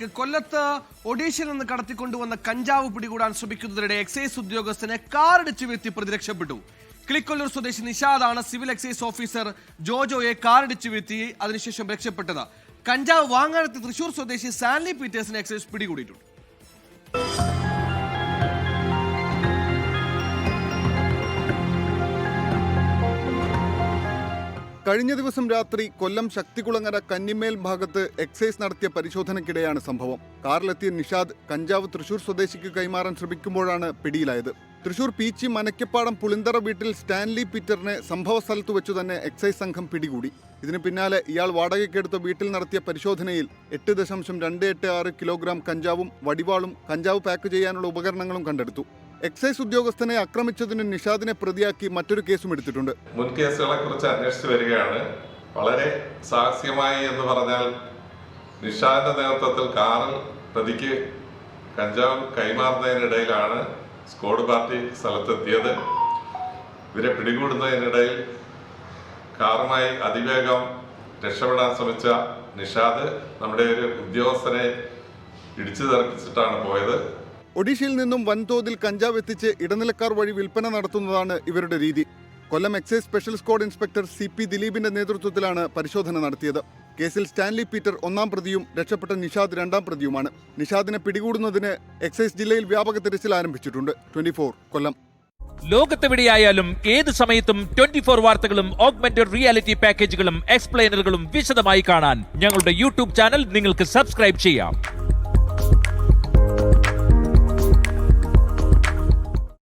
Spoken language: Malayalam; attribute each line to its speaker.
Speaker 1: കൊല്ലത്ത് ഒഡീഷയിൽ നിന്ന് കടത്തിക്കൊണ്ടുവന്ന കഞ്ചാവ് പിടികൂടാൻ ശ്രമിക്കുന്നതിനിടെ എക്സൈസ് ഉദ്യോഗസ്ഥനെ കാറിടിച്ചു വീഴ്ത്തി പ്രതി രക്ഷപ്പെട്ടു. കിളിക്കൊല്ലൂർ സ്വദേശി നിഷാദാണ് സിവിൽ എക്സൈസ് ഓഫീസർ ജോജോയെ കാറിടിച്ചു വീഴ്ത്തി അതിനുശേഷം രക്ഷപ്പെട്ടത്. കഞ്ചാവ് വാങ്ങാനെത്തി തൃശൂർ സ്വദേശി സാൻലി പീറ്റേഴ്സിനെ എക്സൈസ് പിടികൂടിയിട്ടുണ്ട്.
Speaker 2: കഴിഞ്ഞ ദിവസം രാത്രി കൊല്ലം ശക്തികുളങ്ങര കന്നിമേൽ ഭാഗത്ത് എക്സൈസ് നടത്തിയ പരിശോധനയ്ക്കിടെയാണ് സംഭവം. കാറിലെത്തിയ നിഷാദ് കഞ്ചാവ് തൃശൂർ സ്വദേശിക്ക് കൈമാറാൻ ശ്രമിക്കുമ്പോഴാണ് പിടിയിലായത്. തൃശൂർ പീച്ചി മനക്കപ്പാടം പുളിന്തറ വീട്ടിൽ സ്റ്റാൻലി പീറ്ററിനെ സംഭവ സ്ഥലത്ത് വെച്ചു തന്നെ എക്സൈസ് സംഘം പിടികൂടി. ഇതിന് പിന്നാലെ ഇയാൾ വാടകയ്ക്കെടുത്ത വീട്ടിൽ നടത്തിയ പരിശോധനയിൽ 8.286 കിലോഗ്രാം കഞ്ചാവും വടിവാളും കഞ്ചാവ് പാക്ക് ചെയ്യാനുള്ള ഉപകരണങ്ങളും കണ്ടെടുത്തു. എക്സൈസ് ഉദ്യോഗസ്ഥനെ ആക്രമിച്ചതിന് നിഷാദിനെ പ്രതിയാക്കി മറ്റൊരു കേസും എടുത്തിട്ടുണ്ട്.
Speaker 3: മുൻ കേസുകളെ കുറിച്ച് അന്വേഷിച്ചു വരികയാണ്. വളരെ സാഹസികമായി എന്ന് പറഞ്ഞാൽ നിഷാദിന്റെ നേതൃത്വത്തിൽ കാറിൽ പ്രതിക്ക് കഞ്ചാവ് കൈമാറുന്നതിനിടയിലാണ് സ്ക്വാഡ് പാർട്ടി സ്ഥലത്തെത്തിയത്. ഇവരെ പിടികൂടുന്നതിനിടയിൽ കാറുമായി അതിവേഗം രക്ഷപ്പെടാൻ ശ്രമിച്ച നിഷാദ് നമ്മുടെ ഒരു ഉദ്യോഗസ്ഥനെ ഇടിച്ചു തെറിപ്പിച്ചിട്ടാണ് പോയത്.
Speaker 2: ഒഡീഷയിൽ നിന്നും വൻതോതിൽ കഞ്ചാവ് എത്തിച്ച് ഇടനിലക്കാർ വഴി വിൽപ്പന നടത്തുന്നതാണ് ഇവരുടെ രീതി. Kollam excise special squad inspector CP ദിലീപിന്റെ നേതൃത്വത്തിലാണ് പരിശോധന നടത്തിയത്. കേസിൽ സ്റ്റാൻലി പീറ്റർ 1-ാം പ്രതിയും രക്ഷപ്പെട്ട നിഷാദ് 2-ാം പ്രതിയുമാണ്. നിഷാദിനെ പിടികൂടുന്നതിന് എക്സൈസ് ജില്ലയിൽ വ്യാപക തിരച്ചിൽ ആരംഭിച്ചിട്ടുണ്ട്. 24 കൊല്ലം.
Speaker 4: ലോകത്തെവിടെയായാലും ഏത് സമയത്തും 24 വാർത്തകളും ഓഗ്മെന്റഡ് റിയാലിറ്റി പാക്കേജുകളും എക്സ്പ്ലെയിനറുകളും വിശദമായി കാണാൻ ഞങ്ങളുടെ യൂട്യൂബ് ചാനൽ നിങ്ങൾക്ക് സബ്സ്ക്രൈബ് ചെയ്യാം.